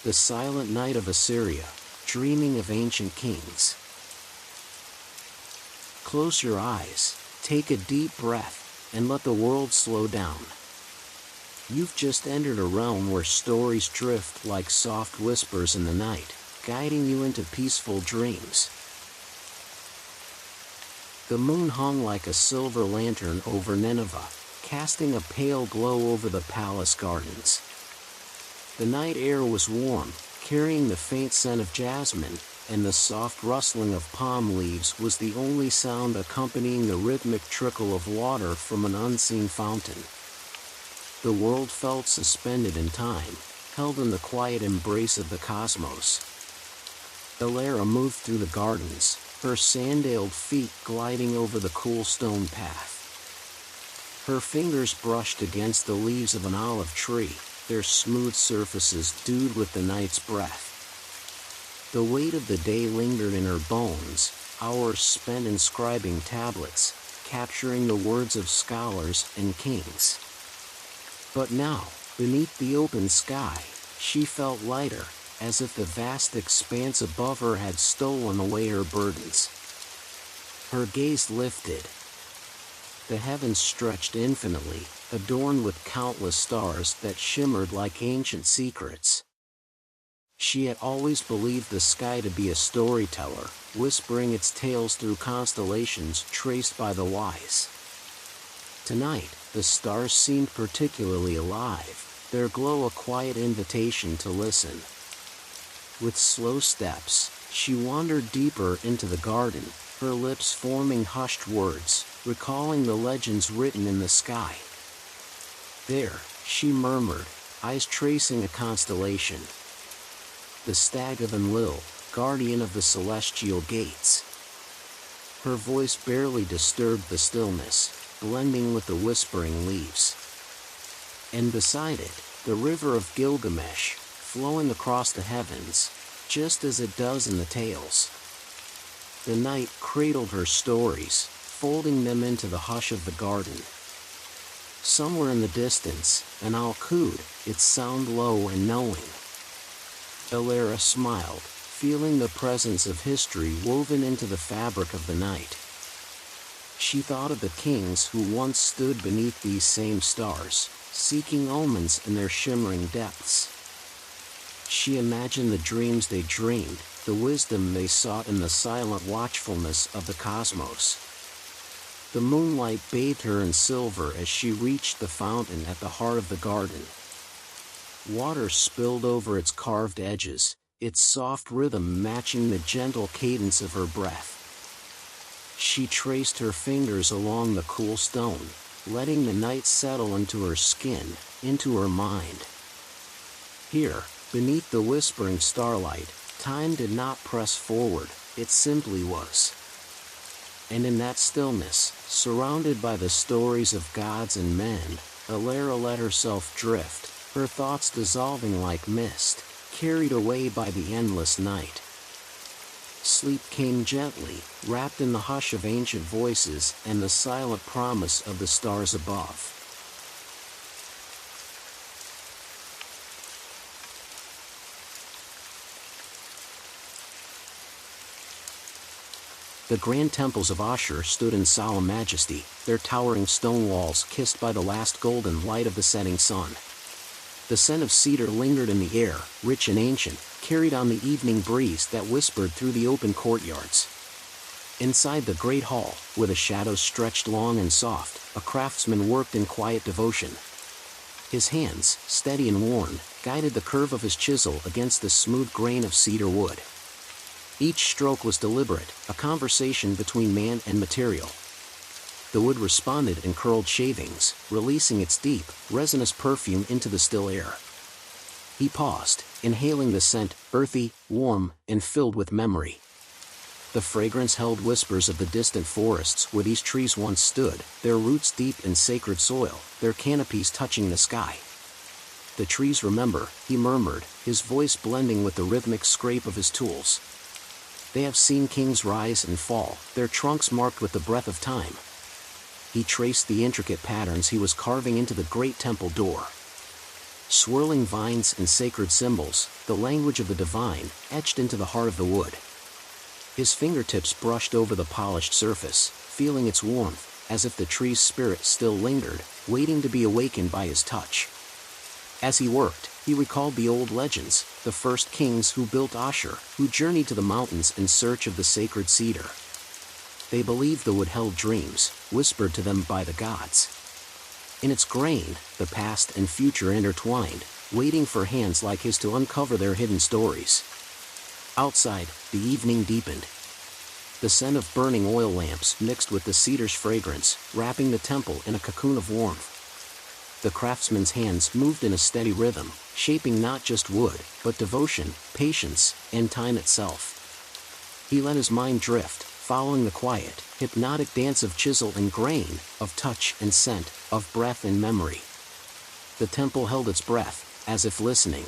the silent night of Assyria, dreaming of ancient kings. Close your eyes, take a deep breath, and let the world slow down. You've just entered a realm where stories drift like soft whispers in the night, guiding you into peaceful dreams. The moon hung like a silver lantern over Nineveh, casting a pale glow over the palace gardens. The night air was warm, carrying the faint scent of jasmine, and the soft rustling of palm leaves was the only sound accompanying the rhythmic trickle of water from an unseen fountain. The world felt suspended in time, held in the quiet embrace of the cosmos. Alara moved through the gardens, her sandaled feet gliding over the cool stone path. Her fingers brushed against the leaves of an olive tree, their smooth surfaces dewed with the night's breath. The weight of the day lingered in her bones, hours spent inscribing tablets, capturing the words of scholars and kings. But now, beneath the open sky, she felt lighter, as if the vast expanse above her had stolen away her burdens. Her gaze lifted. The heavens stretched infinitely, adorned with countless stars that shimmered like ancient secrets. She had always believed the sky to be a storyteller, whispering its tales through constellations traced by the wise. Tonight, the stars seemed particularly alive, their glow a quiet invitation to listen. With slow steps, she wandered deeper into the garden, her lips forming hushed words, recalling the legends written in the sky. There, she murmured, eyes tracing a constellation. The stag of Enlil, guardian of the celestial gates. Her voice barely disturbed the stillness, blending with the whispering leaves. And beside it, the river of Gilgamesh, flowing across the heavens, just as it does in the tales. The night cradled her stories, folding them into the hush of the garden. Somewhere in the distance, an Al-Qud, its sound low and knowing. Alara smiled, feeling the presence of history woven into the fabric of the night. She thought of the kings who once stood beneath these same stars, seeking omens in their shimmering depths. She imagined the dreams they dreamed, the wisdom they sought in the silent watchfulness of the cosmos. The moonlight bathed her in silver as she reached the fountain at the heart of the garden. Water spilled over its carved edges, its soft rhythm matching the gentle cadence of her breath. She traced her fingers along the cool stone, letting the night settle into her skin, into her mind. Here, beneath the whispering starlight, time did not press forward, it simply was. And in that stillness, surrounded by the stories of gods and men, Alara let herself drift, her thoughts dissolving like mist, carried away by the endless night. Sleep came gently, wrapped in the hush of ancient voices and the silent promise of the stars above. The grand temples of Ashur stood in solemn majesty, their towering stone walls kissed by the last golden light of the setting sun. The scent of cedar lingered in the air, rich and ancient, carried on the evening breeze that whispered through the open courtyards. Inside the great hall, where the shadows stretched long and soft, a craftsman worked in quiet devotion. His hands, steady and worn, guided the curve of his chisel against the smooth grain of cedar wood. Each stroke was deliberate, a conversation between man and material. The wood responded in curled shavings, releasing its deep, resinous perfume into the still air. He paused, inhaling the scent, earthy, warm, and filled with memory. The fragrance held whispers of the distant forests where these trees once stood, their roots deep in sacred soil, their canopies touching the sky. The trees remember, he murmured, his voice blending with the rhythmic scrape of his tools. They have seen kings rise and fall, their trunks marked with the breath of time. He traced the intricate patterns he was carving into the great temple door. swirling vines and sacred symbols, the language of the divine, etched into the heart of the wood. His fingertips brushed over the polished surface, feeling its warmth, as if the tree's spirit still lingered, waiting to be awakened by his touch. As he worked, he recalled the old legends, the first kings who built Ashur, who journeyed to the mountains in search of the sacred cedar. They believed the wood held dreams, whispered to them by the gods. In its grain, the past and future intertwined, waiting for hands like his to uncover their hidden stories. Outside, the evening deepened. The scent of burning oil lamps mixed with the cedar's fragrance, wrapping the temple in a cocoon of warmth. The craftsman's hands moved in a steady rhythm, shaping not just wood, but devotion, patience, and time itself. He let his mind drift, following the quiet, hypnotic dance of chisel and grain, of touch and scent, of breath and memory. The temple held its breath, as if listening.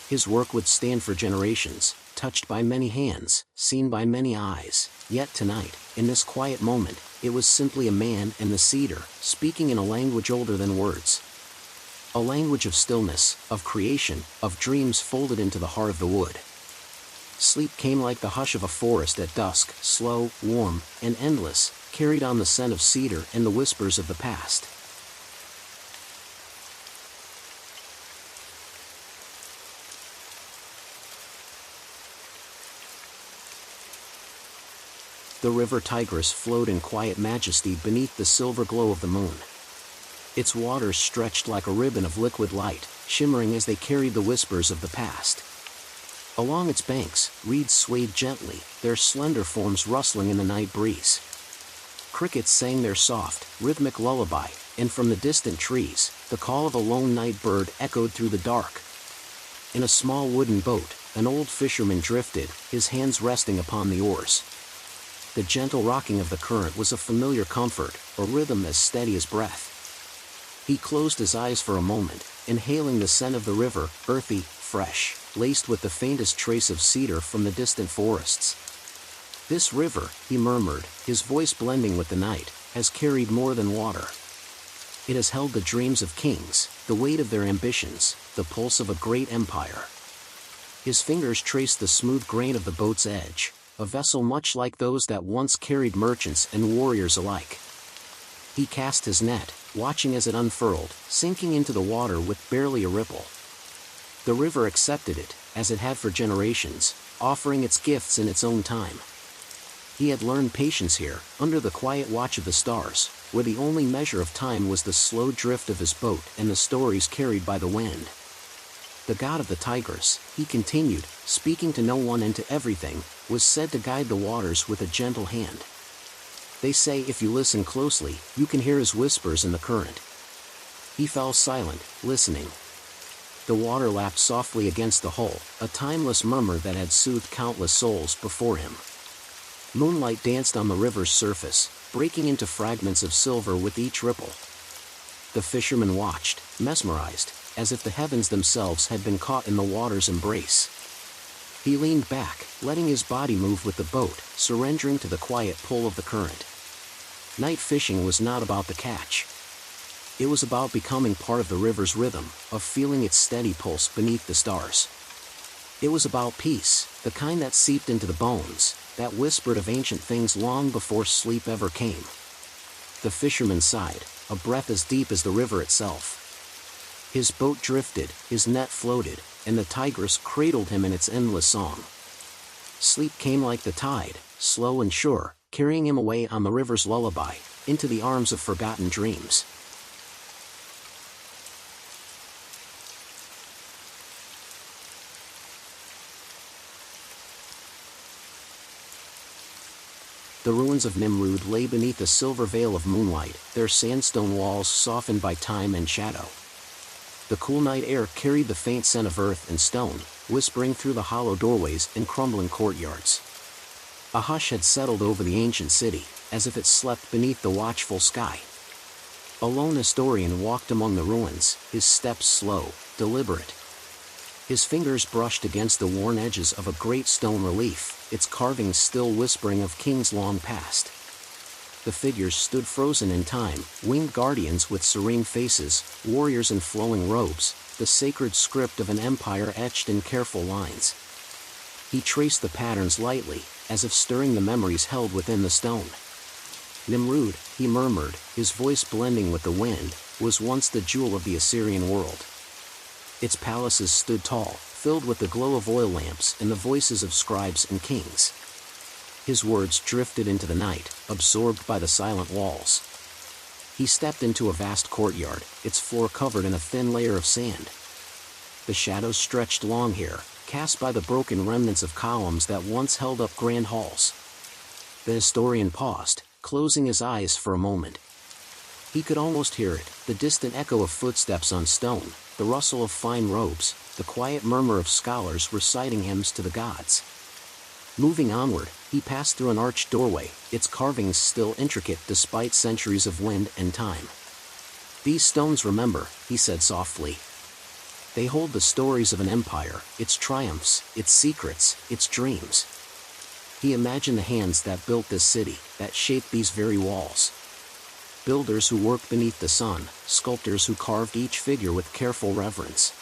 His work would stand for generations, touched by many hands, seen by many eyes, yet tonight, in this quiet moment, it was simply a man and the cedar, speaking in a language older than words. A language of stillness, of creation, of dreams folded into the heart of the wood. Sleep came like the hush of a forest at dusk, slow, warm, and endless, carried on the scent of cedar and the whispers of the past. The river Tigris flowed in quiet majesty beneath the silver glow of the moon. Its waters stretched like a ribbon of liquid light, shimmering as they carried the whispers of the past. Along its banks, reeds swayed gently, their slender forms rustling in the night breeze. Crickets sang their soft, rhythmic lullaby, and from the distant trees, the call of a lone night bird echoed through the dark. In a small wooden boat, an old fisherman drifted, his hands resting upon the oars. The gentle rocking of the current was a familiar comfort, a rhythm as steady as breath. He closed his eyes for a moment, inhaling the scent of the river, earthy, fresh, laced with the faintest trace of cedar from the distant forests. This river, he murmured, his voice blending with the night, has carried more than water. It has held the dreams of kings, the weight of their ambitions, the pulse of a great empire. His fingers traced the smooth grain of the boat's edge, a vessel much like those that once carried merchants and warriors alike. He cast his net, watching as it unfurled, sinking into the water with barely a ripple. The river accepted it, as it had for generations, offering its gifts in its own time. He had learned patience here, under the quiet watch of the stars, where the only measure of time was the slow drift of his boat and the stories carried by the wind. The god of the Tigris, he continued, speaking to no one and to everything, was said to guide the waters with a gentle hand. They say if you listen closely, you can hear his whispers in the current. He fell silent, listening. The water lapped softly against the hull, a timeless murmur that had soothed countless souls before him. Moonlight danced on the river's surface, breaking into fragments of silver with each ripple. The fisherman watched, mesmerized, as if the heavens themselves had been caught in the water's embrace. He leaned back, letting his body move with the boat, surrendering to the quiet pull of the current. Night fishing was not about the catch. It was about becoming part of the river's rhythm, of feeling its steady pulse beneath the stars. It was about peace, the kind that seeped into the bones, that whispered of ancient things long before sleep ever came. The fisherman sighed, a breath as deep as the river itself. His boat drifted, his net floated, and the Tigris cradled him in its endless song. Sleep came like the tide, slow and sure, carrying him away on the river's lullaby, into the arms of forgotten dreams. The ruins of Nimrud lay beneath a silver veil of moonlight, their sandstone walls softened by time and shadow. The cool night air carried the faint scent of earth and stone, whispering through the hollow doorways and crumbling courtyards. A hush had settled over the ancient city, as if it slept beneath the watchful sky. A lone historian walked among the ruins, his steps slow, deliberate. His fingers brushed against the worn edges of a great stone relief, its carvings still whispering of kings long past. The figures stood frozen in time, winged guardians with serene faces, warriors in flowing robes, the sacred script of an empire etched in careful lines. He traced the patterns lightly, as if stirring the memories held within the stone. Nimrud, he murmured, his voice blending with the wind, was once the jewel of the Assyrian world. Its palaces stood tall, filled with the glow of oil lamps and the voices of scribes and kings. His words drifted into the night, absorbed by the silent walls. He stepped into a vast courtyard, its floor covered in a thin layer of sand. The shadows stretched long here, cast by the broken remnants of columns that once held up grand halls. The historian paused, closing his eyes for a moment. He could almost hear it, the distant echo of footsteps on stone, the rustle of fine robes, the quiet murmur of scholars reciting hymns to the gods. Moving onward, he passed through an arched doorway, its carvings still intricate despite centuries of wind and time. "These stones remember," he said softly. "They hold the stories of an empire, its triumphs, its secrets, its dreams." He imagined the hands that built this city, that shaped these very walls. Builders who worked beneath the sun, sculptors who carved each figure with careful reverence.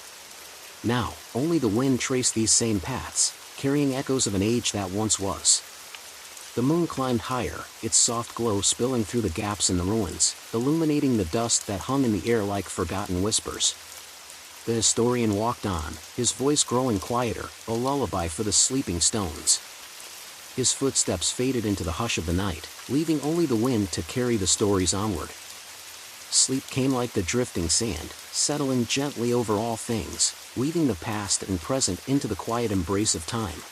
Now, only the wind traced these same paths, carrying echoes of an age that once was. The moon climbed higher, its soft glow spilling through the gaps in the ruins, illuminating the dust that hung in the air like forgotten whispers. The historian walked on, his voice growing quieter, a lullaby for the sleeping stones. His footsteps faded into the hush of the night, leaving only the wind to carry the stories onward. Sleep came like the drifting sand, settling gently over all things, weaving the past and present into the quiet embrace of time.